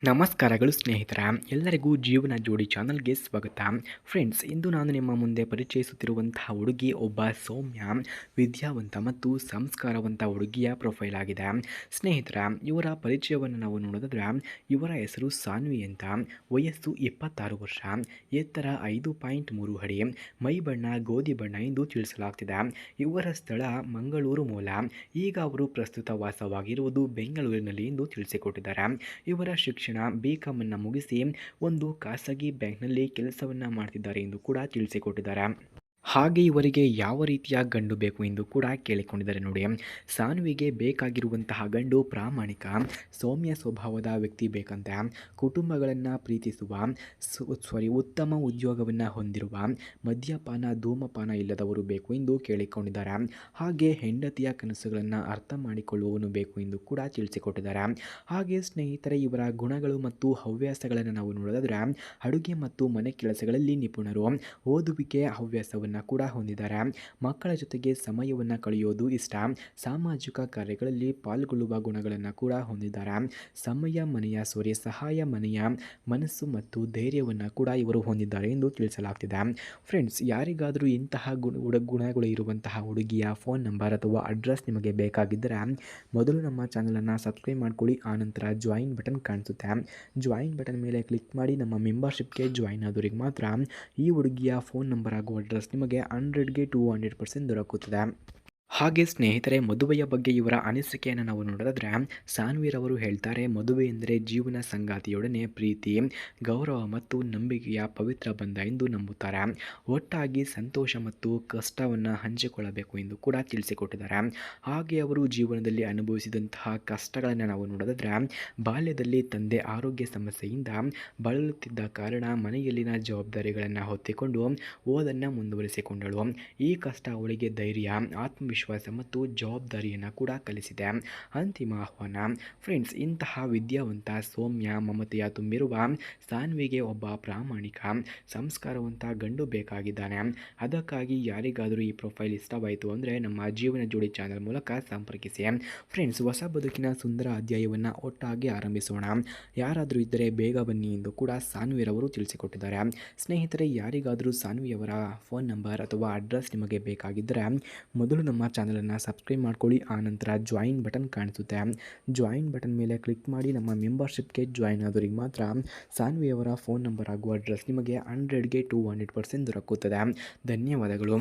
ನಮಸ್ಕಾರಗಳು ಸ್ನೇಹಿತರ ಎಲ್ಲರಿಗೂ ಜೀವನ ಜೋಡಿ ಚಾನಲ್ಗೆ ಸ್ವಾಗತ. ಫ್ರೆಂಡ್ಸ್, ಇಂದು ನಾನು ನಿಮ್ಮ ಮುಂದೆ ಪರಿಚಯಿಸುತ್ತಿರುವಂತಹ ಹುಡುಗಿ ಒಬ್ಬ ಸೌಮ್ಯ, ವಿದ್ಯಾವಂತ ಮತ್ತು ಸಂಸ್ಕಾರವಂತ ಹುಡುಗಿಯ ಪ್ರೊಫೈಲ್ ಆಗಿದೆ. ಸ್ನೇಹಿತರ, ಇವರ ಪರಿಚಯವನ್ನು ನಾವು ನೋಡೋದಾದ್ರೆ ಇವರ ಹೆಸರು ಸಾನ್ವಿ ಅಂತ. ವಯಸ್ಸು 26 ವರ್ಷ, ಎತ್ತರ 5.3 ಅಡಿ, ಮೈ ಬಣ್ಣ ಗೋಧಿ ಬಣ್ಣ ಎಂದು ತಿಳಿಸಲಾಗ್ತಿದೆ. ಇವರ ಸ್ಥಳ ಮಂಗಳೂರು ಮೂಲ. ಈಗ ಅವರು ಪ್ರಸ್ತುತ ವಾಸವಾಗಿರುವುದು ಬೆಂಗಳೂರಿನಲ್ಲಿ ಎಂದು ತಿಳಿಸಿಕೊಟ್ಟಿದ್ದಾರೆ. ಇವರ ಶಿಕ್ಷಣ BCom ಅನ್ನು ಮುಗಿಸಿ ಒಂದು ಖಾಸಗಿ ಬ್ಯಾಂಕ್ನಲ್ಲಿ ಕೆಲಸವನ್ನ ಮಾಡ್ತಿದ್ದಾರೆ ಎಂದು ಕೂಡ ತಿಳಿಸಿಕೊಟ್ಟಿದ್ದಾರೆ. ಹಾಗೆ ಇವರಿಗೆ ಯಾವ ರೀತಿಯ ಗಂಡು ಬೇಕು ಎಂದು ಕೂಡ ಕೇಳಿಕೊಂಡಿದ್ದಾರೆ ನೋಡಿ. ಸಾನ್ವಿಗೆ ಬೇಕಾಗಿರುವಂತಹ ಗಂಡು ಪ್ರಾಮಾಣಿಕ, ಸೌಮ್ಯ ಸ್ವಭಾವದ ವ್ಯಕ್ತಿ ಬೇಕಂತೆ. ಕುಟುಂಬಗಳನ್ನು ಪ್ರೀತಿಸುವ, ಉತ್ತಮ ಉದ್ಯೋಗವನ್ನು ಹೊಂದಿರುವ, ಮದ್ಯಪಾನ ಧೂಮಪಾನ ಇಲ್ಲದವರು ಬೇಕು ಎಂದು ಕೇಳಿಕೊಂಡಿದ್ದಾರೆ. ಹಾಗೆ ಹೆಂಡತಿಯ ಕನಸುಗಳನ್ನು ಅರ್ಥ ಮಾಡಿಕೊಳ್ಳುವವನು ಬೇಕು ಎಂದು ಕೂಡ ತಿಳಿಸಿಕೊಟ್ಟಿದ್ದಾರೆ. ಹಾಗೆ ಸ್ನೇಹಿತರೆ, ಇವರ ಗುಣಗಳು ಮತ್ತು ಹವ್ಯಾಸಗಳನ್ನು ನಾವು ನೋಡೋದಾದ್ರೆ ಅಡುಗೆ ಮತ್ತು ಮನೆ ಕೆಲಸಗಳಲ್ಲಿ ನಿಪುಣರು, ಓದುವಿಕೆ ಹವ್ಯಾಸವನ್ನು ಕೂಡ ಹೊಂದಿದ್ದಾರೆ. ಮಕ್ಕಳ ಜೊತೆಗೆ ಸಮಯವನ್ನು ಕಳೆಯೋದು ಇಷ್ಟ, ಸಾಮಾಜಿಕ ಕಾರ್ಯಗಳಲ್ಲಿ ಪಾಲ್ಗೊಳ್ಳುವ ಗುಣಗಳನ್ನು ಕೂಡ ಹೊಂದಿದ್ದಾರೆ. ಸಹಾಯ ಮನೆಯ ಮನಸ್ಸು ಮತ್ತು ಧೈರ್ಯವನ್ನು ಕೂಡ ಇವರು ಹೊಂದಿದ್ದಾರೆ ಎಂದು ತಿಳಿಸಲಾಗ್ತಿದೆ. ಫ್ರೆಂಡ್ಸ್, ಯಾರಿಗಾದರೂ ಇಂತಹ ಗುಣಗಳು ಇರುವಂತಹ ಹುಡುಗಿಯ ಫೋನ್ ನಂಬರ್ ಅಥವಾ ಅಡ್ರೆಸ್ ನಿಮಗೆ ಬೇಕಾಗಿದ್ದರೆ ಮೊದಲು ನಮ್ಮ ಚಾನಲನ್ನು ಸಬ್ಸ್ಕ್ರೈಬ್ ಮಾಡ್ಕೊಳ್ಳಿ. ಆನಂತರ ಜಾಯಿನ್ ಬಟನ್ ಕಾಣಿಸುತ್ತೆ, ಜಾಯಿನ್ ಬಟನ್ ಮೇಲೆ ಕ್ಲಿಕ್ ಮಾಡಿ ನಮ್ಮ ಮೆಂಬರ್ಶಿಪ್ಗೆ ಜಾಯಿನ್ ಆದವರಿಗೆ ಮಾತ್ರ ಈ ಹುಡುಗಿಯ ಫೋನ್ ನಂಬರ್ ಹಾಗೂ ಅಡ್ರೆಸ್ ನಿಮಗೆ 100ಗೆ 200% ದೊರಕುತ್ತದೆ. ಹಾಗೆ ಸ್ನೇಹಿತರೆ, ಮದುವೆಯ ಬಗ್ಗೆ ಇವರ ಅನಿಸಿಕೆಯನ್ನು ನಾವು ನೋಡೋದಾದ್ರೆ ಸಾನ್ವಿರವರು ಹೇಳ್ತಾರೆ, ಮದುವೆ ಎಂದರೆ ಜೀವನ ಸಂಗಾತಿಯೊಡನೆ ಪ್ರೀತಿ, ಗೌರವ ಮತ್ತು ನಂಬಿಕೆಯ ಪವಿತ್ರ ಬಂಧ ಎಂದು ನಂಬುತ್ತಾರೆ. ಒಟ್ಟಾಗಿ ಸಂತೋಷ ಮತ್ತು ಕಷ್ಟವನ್ನು ಹಂಚಿಕೊಳ್ಳಬೇಕು ಎಂದು ಕೂಡ ತಿಳಿಸಿಕೊಟ್ಟಿದ್ದಾರೆ. ಹಾಗೆ ಅವರು ಜೀವನದಲ್ಲಿ ಅನುಭವಿಸಿದಂತಹ ಕಷ್ಟಗಳನ್ನು ನಾವು ನೋಡೋದಾದ್ರೆ ಬಾಲ್ಯದಲ್ಲಿ ತಂದೆ ಆರೋಗ್ಯ ಸಮಸ್ಯೆಯಿಂದ ಬಳಲುತ್ತಿದ್ದ ಕಾರಣ ಮನೆಯಲ್ಲಿನ ಜವಾಬ್ದಾರಿಗಳನ್ನು ಹೊತ್ತಿಕೊಂಡು ಓದನ್ನು ಮುಂದುವರಿಸಿಕೊಂಡಳು. ಈ ಕಷ್ಟ ಅವಳಿಗೆ ಧೈರ್ಯ, ಆತ್ಮವಿಶ್ವಾಸ ಮತ್ತು ಜವಾಬ್ದಾರಿಯನ್ನು ಕೂಡ ಕಲಿಸಿದೆ. ಅಂತಿಮ ಆಹ್ವಾನ. ಫ್ರೆಂಡ್ಸ್, ಇಂತಹ ವಿದ್ಯಾವಂತ, ಸೌಮ್ಯ, ಮಮತೆಯ ತುಂಬಿರುವ ಸಾನ್ವಿಗೆ ಒಬ್ಬ ಪ್ರಾಮಾಣಿಕ, ಸಂಸ್ಕಾರವಂತ ಗಂಡು ಬೇಕಾಗಿದ್ದಾನೆ. ಅದಕ್ಕಾಗಿ ಯಾರಿಗಾದರೂ ಈ ಪ್ರೊಫೈಲ್ ಇಷ್ಟವಾಯಿತು ಅಂದರೆ ನಮ್ಮ ಜೀವನ ಜೋಡಿ ಚಾನಲ್ ಮೂಲಕ ಸಂಪರ್ಕಿಸಿ. ಫ್ರೆಂಡ್ಸ್, ಹೊಸ ಬದುಕಿನ ಸುಂದರ ಅಧ್ಯಾಯವನ್ನು ಒಟ್ಟಾಗಿ ಆರಂಭಿಸೋಣ. ಯಾರಾದರೂ ಇದ್ದರೆ ಬೇಗ ಬನ್ನಿ ಎಂದು ಕೂಡ ಸಾನ್ವಿರವರು ತಿಳಿಸಿಕೊಟ್ಟಿದ್ದಾರೆ. ಸ್ನೇಹಿತರೆ, ಯಾರಿಗಾದರೂ ಸಾನ್ವಿಯವರ ಫೋನ್ ನಂಬರ್ ಅಥವಾ ಅಡ್ರೆಸ್ ನಿಮಗೆ ಬೇಕಾಗಿದ್ದರೆ ಮೊದಲು ನಮ್ಮ ಚಾನಲನ್ನು ಸಬ್ಸ್ಕ್ರೈಬ್ ಮಾಡ್ಕೊಳ್ಳಿ. ಆನಂತರ ಜಾಯಿನ್ ಬಟನ್ ಕಾಣಿಸುತ್ತೆ, ಜಾಯಿನ್ ಬಟನ್ ಮೇಲೆ ಕ್ಲಿಕ್ ಮಾಡಿ ನಮ್ಮ ಮೆಂಬರ್ಶಿಪ್ಗೆ ಜಾಯಿನ್ ಆದವರಿಗೆ ಮಾತ್ರ ಸಾನ್ವಿಯವರ ಫೋನ್ ನಂಬರ್ ಹಾಗೂ ಅಡ್ರೆಸ್ ನಿಮಗೆ 100ಗೆ 200% ದೊರಕುತ್ತದೆ. ಧನ್ಯವಾದಗಳು.